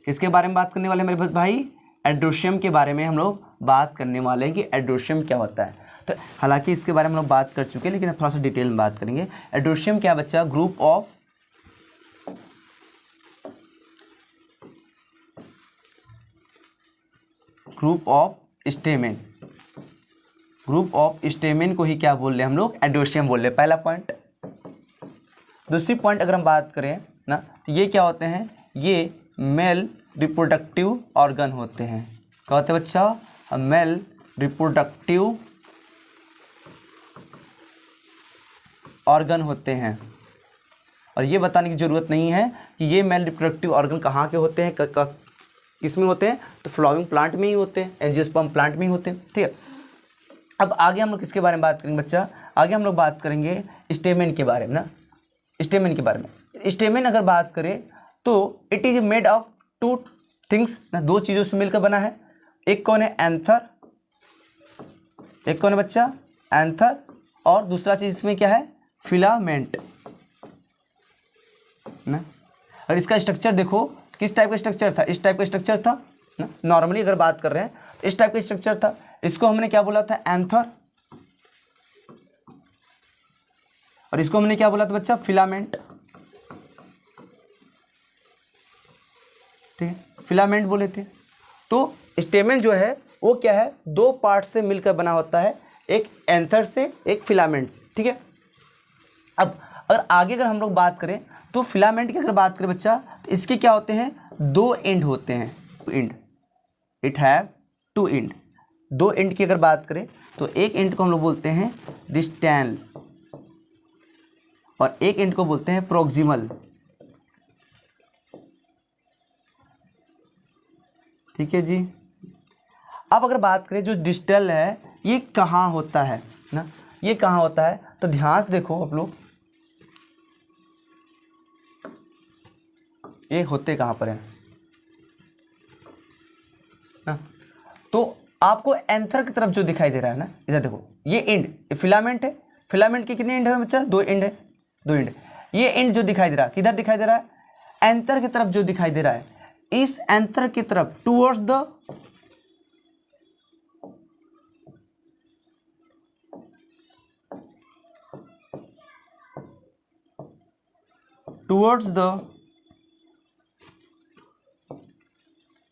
किसके बारे में बात करने वाले हैं मेरे भाई, एंड्रोशियम के बारे में हम लोग बात करने वाले हैं कि एंड्रोशियम क्या होता है। तो हालांकि इसके बारे में हम लोग बात कर चुके हैं, लेकिन अब थोड़ा सा डिटेल में बात करेंगे। एंड्रोशियम क्या बच्चा, group of stamen. Group of stamen को ही क्या बोल रहे हैं हम लोग, एंड्रोशियम बोल रहे हैं, पहला पॉइंट। दूसरी पॉइंट अगर हम बात करें ना, तो ये क्या होते हैं, ये मेल रिप्रोडक्टिव ऑर्गन होते हैं। क्या होते हैं बच्चा, मेल रिप्रोडक्टिव ऑर्गन होते हैं। और ये बताने की ज़रूरत नहीं है कि ये मेल रिप्रोडक्टिव ऑर्गन कहाँ के होते हैं, किस में होते हैं, तो फ्लावरिंग प्लांट में ही होते हैं, एंजियोस्पर्म प्लांट में ही होते हैं। ठीक है, अब आगे हम लोग किसके बारे में बात करेंगे बच्चा, आगे हम लोग बात करेंगे स्टेमेन के बारे में ना। स्टेमेन के बारे में, स्टेमेन अगर बात करें तो it is made of two things ना, दो चीज़ों से मिलकर बना है। एक कौन है, एंथर, एक कौन है बच्चा, एंथर, और दूसरा चीज़ इसमें क्या है, फिलामेंट ना। और इसका स्ट्रक्चर देखो किस टाइप का स्ट्रक्चर था, इस टाइप का स्ट्रक्चर था ना। नॉर्मली अगर बात कर रहे हैं तो इस टाइप का स्ट्रक्चर था। इसको हमने क्या बोला था, एंथर, और इसको हमने क्या बोला था बच्चा, फिलामेंट। ठीक है, फिलामेंट बोले थे। तो स्टेमेन जो है वो क्या है, दो पार्ट से मिलकर बना होता है, एक एंथर से एक फिलामेंट से, ठीक है। अब अगर आगे अगर हम लोग बात करें तो फिलामेंट की अगर बात करें बच्चा, तो इसके क्या होते हैं, दो एंड होते हैं, end, it have two end. दो एंड की अगर बात करें तो एक एंड को हम लोग बोलते हैं डिस्टल और एक एंड को बोलते हैं प्रोक्सिमल, ठीक है जी। अब अगर बात करें जो डिस्टल है ये कहाँ होता है ना, ये कहाँ होता है, तो ध्यान से देखो आप लोग, ये होते कहाँ पर है ना, तो आपको एंथर की तरफ जो दिखाई दे रहा है ना, इधर देखो, ये एंड फिलामेंट है, फिलामेंट के कितने एंड है बच्चा, दो एंड है, दो एंड। ये एंड जो दिखाई दे रहा है किधर दिखाई दे रहा है, एंथर की तरफ जो दिखाई दे रहा है, इस एंथर की तरफ towards the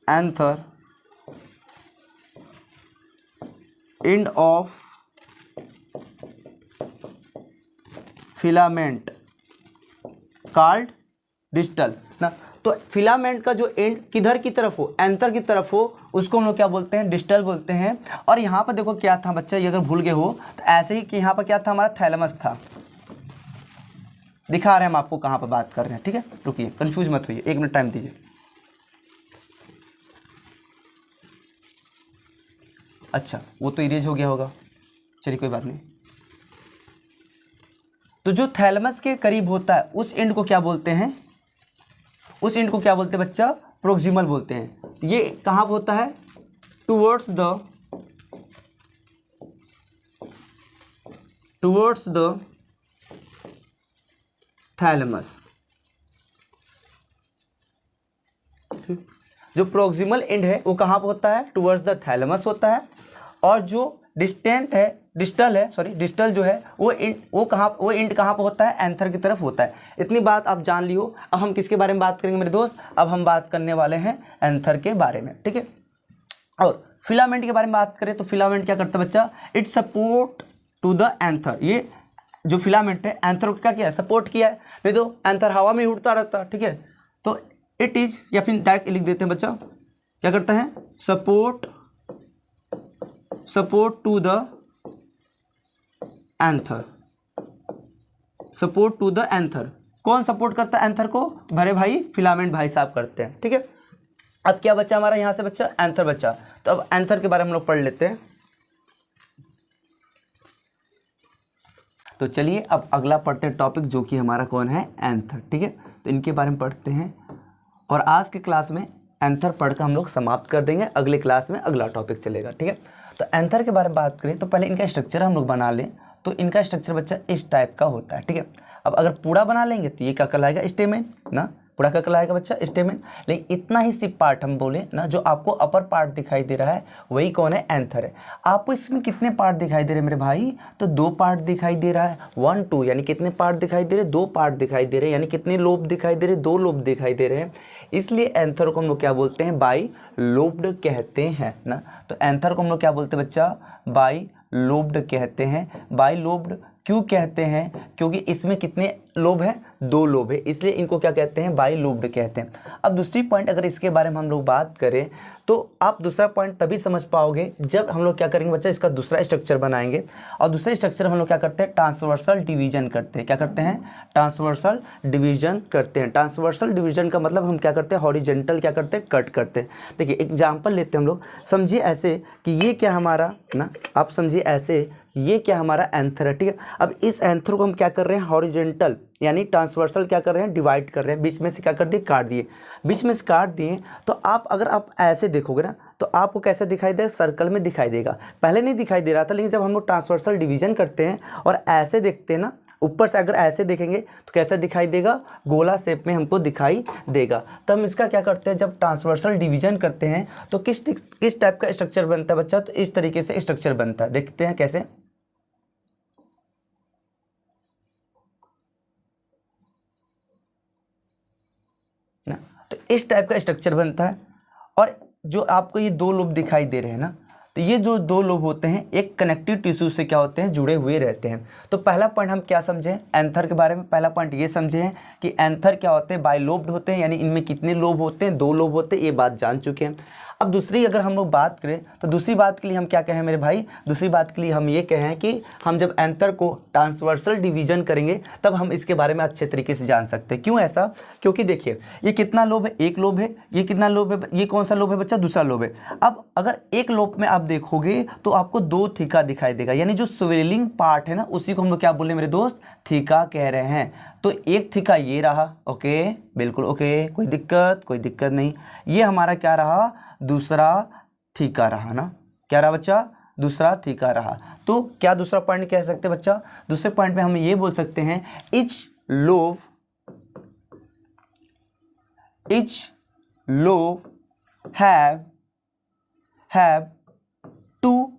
anther end of filament called distal ना। तो फिलामेंट का जो एंड किधर की तरफ हो, एंथर की तरफ हो, उसको हम लोग क्या बोलते हैं, डिस्टल बोलते हैं। और यहाँ पर देखो क्या था बच्चा, ये अगर भूल गए हो तो ऐसे ही कि यहाँ पर क्या था, हमारा थैलेमस था, दिखा रहे हैं हम आपको कहाँ पर बात कर रहे हैं, ठीक है। रुकिए, कंफ्यूज मत होइए, एक मिनट टाइम दीजिए। अच्छा, वो तो इरेज हो गया होगा, चलिए कोई बात नहीं। तो जो थैलेमस के करीब होता है उस एंड को क्या बोलते हैं, उस एंड को क्या बोलते हैं बच्चा, प्रोक्सिमल बोलते हैं। तो ये कहाँ पर होता है, टुवर्ड्स द थैलेमस। जो प्रोक्सिमल एंड है वो कहाँ पर होता है, टुवर्ड्स द थैलेमस होता है। और जो डिस्टेंट है, डिस्टल जो है वो एंड कहाँ पर होता है, एंथर की तरफ होता है। इतनी बात आप जान लियो। अब हम किसके बारे में बात करेंगे मेरे दोस्त, अब हम बात करने वाले हैं एंथर के बारे में, ठीक है। और फिलामेंट के बारे में बात करें तो फिलामेंट क्या करता है बच्चा, it support to the anther. ये जो फिलामेंट है एंथर को क्या किया है, सपोर्ट किया है, नहीं तो एंथर हवा में उड़ता रहता, ठीक है। तो इट इज, या फिर डायरेक्ट लिख देते हैं बच्चा, क्या करता है, support to the anther, support to the anther. कौन सपोर्ट करता है एंथर को, बड़े भाई फिलामेंट भाई साहब करते हैं, ठीक है। अब क्या बच्चा हमारा यहाँ से बच्चा, एंथर बच्चा। तो अब एंथर के बारे में हम लोग पढ़ लेते हैं। तो चलिए अब अगला पढ़ते हैं टॉपिक, जो कि हमारा कौन है, एंथर, ठीक है। तो इनके बारे में पढ़ते हैं और आज के क्लास में एंथर पढ़कर हम लोग समाप्त कर देंगे, अगले क्लास में अगला टॉपिक चलेगा, ठीक है। तो एंथर के बारे में बात करें तो पहले इनका स्ट्रक्चर हम लोग बना लें। तो इनका स्ट्रक्चर बच्चा इस टाइप का होता है, ठीक है। अब अगर पूरा बना लेंगे तो ये क्या कहलाएगा, स्टेमेन ना, पूरा क्या कहलाएगा बच्चा, स्टेमेन। लेकिन इतना ही सी पार्ट हम बोले ना, जो आपको अपर पार्ट दिखाई दे रहा है वही कौन है, एंथर है। आपको इसमें कितने पार्ट दिखाई दे रहे हैं मेरे भाई, तो दो पार्ट दिखाई दे रहा है, 1 2, यानी कितने पार्ट दिखाई दे रहे हैं, दो पार्ट दिखाई दे रहे हैं, यानी कितने लोब दिखाई दे रहे हैं, दो लोब दिखाई दे रहे हैं। इसलिए एंथर को हम लोग क्या बोलते हैं, बाई लोब्ड कहते हैं ना। तो एंथर को हम लोग क्या बोलते हैं बच्चा, बाई लोब्ड कहते हैं। बाई लोब्ड क्यों कहते हैं, क्योंकि इसमें कितने लोब है, दो लोब है, इसलिए इनको क्या कहते हैं, बाई लोब्ड कहते हैं। अब दूसरी पॉइंट अगर इसके बारे में हम लोग बात करें तो आप दूसरा पॉइंट तभी समझ पाओगे जब हम लोग क्या करेंगे बच्चा, इसका दूसरा स्ट्रक्चर बनाएंगे। और दूसरा स्ट्रक्चर हम लोग क्या करते हैं, ट्रांसवर्सल डिवीजन करते हैं। क्या करते हैं, ट्रांसवर्सल डिवीजन करते हैं। ट्रांसवर्सल डिवीजन का मतलब हम क्या करते हैं, हॉरिजेंटल क्या करते हैं, कट करते हैं। देखिए एग्जाम्पल लेते हैं हम लोग, समझिए ऐसे कि ये क्या हमारा ना, आप समझिए ऐसे, ये क्या हमारा एंथर है, ठीक है। अब इस एंथर को हम क्या कर रहे हैं, हॉरिजेंटल यानी ट्रांसवर्सल क्या कर रहे हैं, डिवाइड कर रहे हैं, बीच में से क्या कर दिए, काट दिए, बीच में से काट दिए। तो आप अगर आप ऐसे देखोगे ना तो आपको कैसे दिखाई देगा, सर्कल में दिखाई देगा। पहले नहीं दिखाई दे रहा था, लेकिन जब हम लोग ट्रांसवर्सल डिवीजन करते हैं और ऐसे देखते हैं ना, ऊपर से अगर ऐसे देखेंगे तो कैसा दिखाई देगा, गोला शेप में हमको दिखाई देगा। तो हम इसका क्या करते हैं, जब ट्रांसवर्सल डिवीजन करते हैं तो किस टाइप का स्ट्रक्चर बनता है बच्चा, तो इस तरीके से स्ट्रक्चर बनता है। देखते हैं कैसे, ना। तो इस टाइप का स्ट्रक्चर बनता है। और जो आपको ये दो लोब दिखाई दे रहे हैं ना, तो ये जो दो लोब होते हैं एक कनेक्टिव टिश्यू से क्या होते हैं, जुड़े हुए रहते हैं। तो पहला पॉइंट हम क्या समझे एंथर के बारे में, पहला पॉइंट ये समझे हैं कि एंथर क्या होते हैं, बाइलोब्ड होते हैं, यानी इनमें कितने लोब होते हैं, दो लोब होते हैं, ये बात जान चुके हैं। अब दूसरी अगर हम लोग बात करें तो दूसरी बात के लिए हम क्या कहें मेरे भाई, दूसरी बात के लिए हम ये कहें कि हम जब एंथर को ट्रांसवर्सल डिवीजन करेंगे तब हम इसके बारे में अच्छे तरीके से जान सकते हैं। क्यों ऐसा, क्योंकि देखिए ये कितना लोब है, एक लोब है, ये कितना लोब है, ये कौन सा लोब है बच्चा, दूसरा लोब है। अब अगर एक लोब में आप देखोगे तो आपको दो थीका दिखाई देगा, यानी जो स्वेलिंग पार्ट है ना उसी को हम लोग क्या बोले मेरे दोस्त, थीका कह रहे हैं। तो एक थीका ये रहा, ओके बिल्कुल ओके, कोई दिक्कत नहीं। ये हमारा क्या रहा, दूसरा थीका रहा ना, क्या रहा बच्चा, दूसरा थीका रहा। तो क्या दूसरा पॉइंट कह सकते हैं बच्चा, दूसरे पॉइंट में हम ये बोल सकते हैं each lobe have two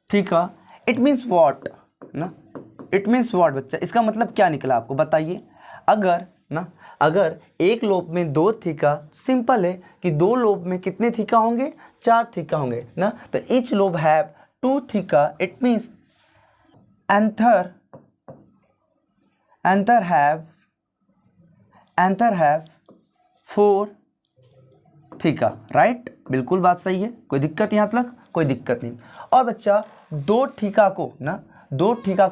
theca. It means what ना, इट मीन्स व्हाट बच्चा, इसका मतलब क्या निकला आपको बताइए। अगर एक लोब में दो थीका, सिंपल है कि दो लोब में कितने थीका होंगे, चार थीका होंगे ना। तो each lobe have two theca, it means anther have four theca, right, बिल्कुल बात सही है, कोई दिक्कत यहाँ तक, कोई दिक्कत नहीं। और बच्चा दो थीका को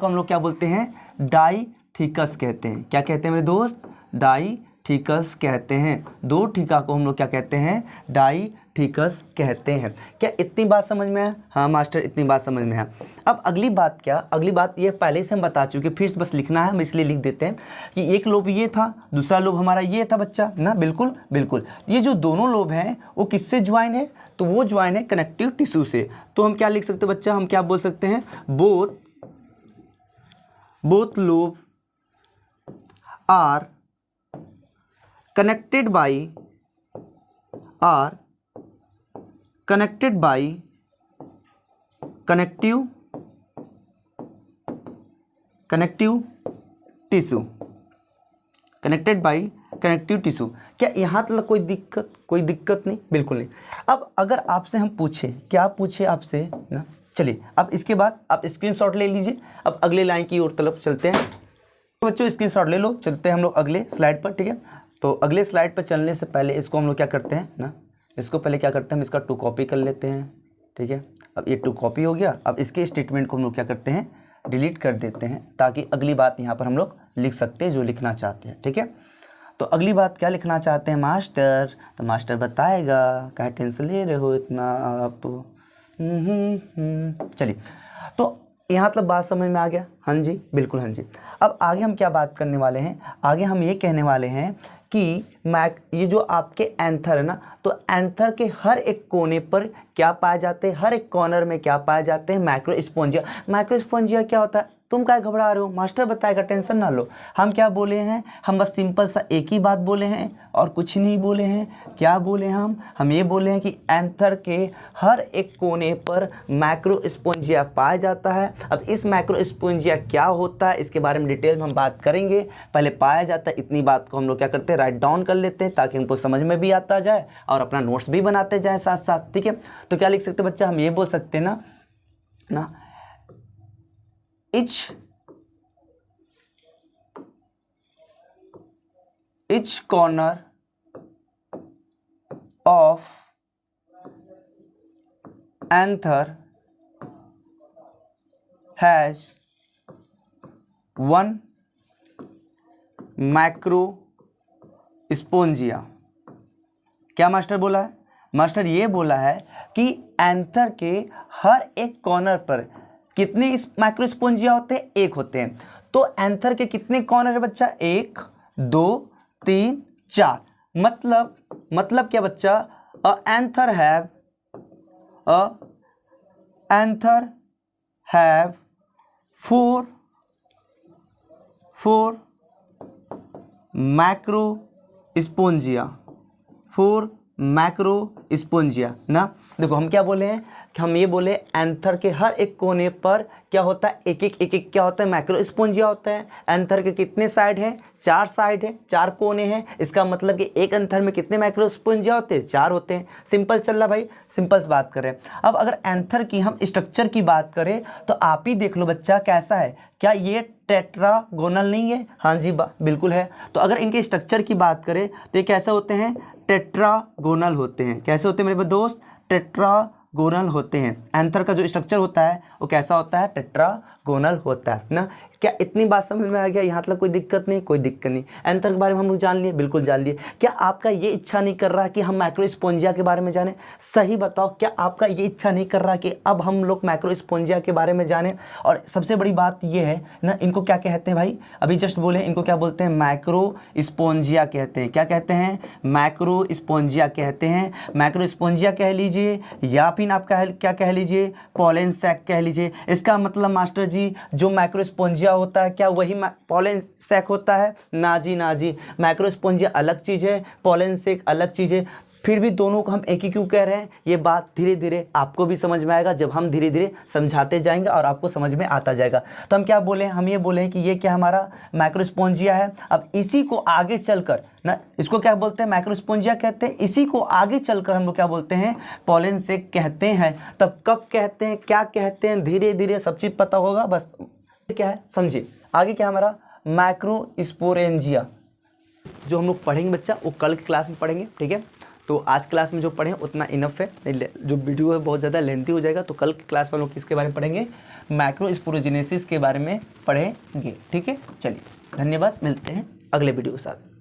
हम लोग क्या बोलते हैं, डाईथीकस कहते हैं। क्या कहते हैं मेरे दोस्त, डाईथीकस कहते हैं। दो थीका को हम लोग क्या कहते हैं, डाईथीकस कहते हैं। क्या इतनी बात समझ में है, हाँ मास्टर इतनी बात समझ में है। अब अगली बात क्या, अगली बात ये पहले से हम बता चुके, फिर से बस लिखना है, हम इसलिए लिख देते हैं कि एक लोब ये था, दूसरा लोब हमारा ये था बच्चा ना, बिल्कुल। ये जो दोनों लोब हैं वो किससे ज्वाइन है, तो वो ज्वाइन है कनेक्टिव टिश्यू से। तो हम क्या लिख सकते हैं बच्चा, हम क्या बोल सकते हैं, both lobe are connected by connective tissue, क्या यहाँ तक कोई दिक्कत नहीं, बिल्कुल नहीं। अब अगर आपसे हम पूछें, क्या पूछे आपसे ना, चलिए अब इसके बाद आप स्क्रीनशॉट ले लीजिए। अब अगले लाइन की ओर तरफ चलते हैं। तो बच्चों स्क्रीनशॉट ले लो, चलते हैं हम लोग अगले स्लाइड पर, ठीक है। तो अगले स्लाइड पर चलने से पहले इसको हम लोग क्या करते हैं ना, इसको पहले क्या करते हैं, हम इसका 2 कॉपी कर लेते हैं, ठीक है। अब ये 2 कॉपी हो गया। अब इसके स्टेटमेंट को हम लोग क्या करते हैं, डिलीट कर देते हैं, ताकि अगली बात यहाँ पर हम लोग लिख सकते हैं जो लिखना चाहते हैं, ठीक है। तो अगली बात क्या लिखना चाहते हैं मास्टर, तो मास्टर बताएगा, क्या टेंशन ले रहे हो इतना आप। चलिए, तो यहाँ तक बात समझ में आ गया, हाँ जी बिल्कुल हाँ जी। अब आगे हम क्या बात करने वाले हैं, आगे हम ये कहने वाले हैं कि ये जो आपके एंथर है ना, तो एंथर के हर एक कोने पर क्या पाए जाते हैं, हर एक कॉर्नर में क्या पाए जाते हैं, माइक्रोस्पोंजिया क्या होता है, तुम क्या घबरा रहे हो, मास्टर बताएगा, टेंशन ना लो। हम क्या बोले हैं, हम बस सिंपल सा एक ही बात बोले हैं और कुछ नहीं बोले हैं। क्या बोले हम ये बोले हैं कि एंथर के हर एक कोने पर माइक्रोस्पोंजिया पाया जाता है। अब इस माइक्रोस्पोंजिया क्या होता है इसके बारे में डिटेल में हम बात करेंगे। पहले पाया जाता है, इतनी बात को हम लोग क्या करते हैं, राइट डाउन कर लेते हैं, ताकि हमको समझ में भी आता जाए और अपना नोट्स भी बनाते जाए साथ साथ, ठीक है। तो क्या लिख सकते हैं बच्चा, हम ये बोल सकते हैं ना each corner of anther has one macrospongia। क्या मास्टर बोला है, मास्टर ये बोला है कि एंथर के हर एक कॉर्नर पर कितने माइक्रोस्पोंजिया होते हैं, एक होते हैं। तो एंथर के कितने कॉर्नर है बच्चा, 1 2 3 4। मतलब क्या बच्चा, एंथर हैव 4 मैक्रोस्पोंजिया, 4 मैक्रोस्पोंजिया ना। देखो हम क्या बोले हैं कि हम ये बोले एंथर के हर एक कोने पर क्या होता है, एक एक क्या होता है, मैक्रोस्पोंजिया होता है। एंथर के कितने साइड हैं, 4 साइड हैं, 4 कोने हैं। इसका मतलब कि एक एंथर में कितने मैक्रोस्पोंजिया होते हैं, 4 होते हैं। सिंपल चल रहा भाई, सिंपल से बात कर रहे हैं। अब अगर एंथर की हम स्ट्रक्चर की बात करें तो आप ही देख लो बच्चा कैसा है, क्या ये टेट्रागोनल नहीं है? हाँ जी बिल्कुल है। तो अगर इनके स्ट्रक्चर की बात करें तो ये कैसे होते हैं, टेट्रागोनल होते हैं। कैसे होते हैं मेरे दोस्त, टेट्रागोनल होते हैं। एंथर का जो स्ट्रक्चर होता है वो कैसा होता है, टेट्रागोनल होता है ना। क्या इतनी बात समझ में आ गया? यहाँ तक कोई दिक्कत नहीं, कोई दिक्कत नहीं। एंथर के बारे में हम लोग जान लिए, बिल्कुल जान लिए। क्या आपका ये इच्छा नहीं कर रहा कि हम मैक्रोस्पोंजिया के बारे में जानें? सही बताओ, क्या आपका ये इच्छा नहीं कर रहा कि अब हम लोग मैक्रोस्पोंजिया के बारे में जानें? और सबसे बड़ी बात ये है ना, इनको क्या कहते हैं भाई, अभी जस्ट बोले, इनको क्या बोलते हैं, मैक्रोस्पोंजिया कहते हैं। क्या कहते हैं, मैक्रोस्पोंजिया कहते हैं। मैक्रोस्पोंजिया कह लीजिए या फिर आप क्या कह लीजिए, पोलन सैक कह लीजिए। इसका मतलब मास्टर जी जो मैक्रोस्पोंजिया होता है क्या वही पोलन सैक होता है? ना जी ना जी, मैक्रोस्पोंजिया अलग चीज़ है, पोलन सैक अलग चीज़ है। फिर भी दोनों को हम एक ही क्यों कह रहे हैं, ये बात धीरे धीरे आपको भी समझ में आएगा जब हम धीरे धीरे समझाते जाएंगे और आपको समझ में आता जाएगा। तो हम क्या बोले, हम ये बोले कि ये क्या हमारा मैक्रोस्पोंजिया है। अब इसी को आगे चलकर ना, इसको क्या बोलते हैं, मैक्रोस्पोंजिया कहते हैं। इसी को आगे चलकर हम लोग क्या बोलते हैं, पोलन सैक कहते हैं। तब कब कहते हैं, क्या कहते हैं, धीरे धीरे सब चीज़ पता होगा। बस क्या है समझिए। आगे क्या हमारा मैक्रोस्पोरेंजिया, जो हम लोग पढ़ेंगे बच्चा वो कल की क्लास में पढ़ेंगे, ठीक है। तो आज क्लास में जो पढ़ें उतना इनफ है, जो वीडियो है बहुत ज़्यादा लेंथी हो जाएगा। तो कल की क्लास में हम लोग किसके बारे में पढ़ेंगे, मैक्रोस्पोरेंजिनेसिस के बारे में पढ़ेंगे, ठीक है। चलिए धन्यवाद, मिलते हैं अगले वीडियो के साथ।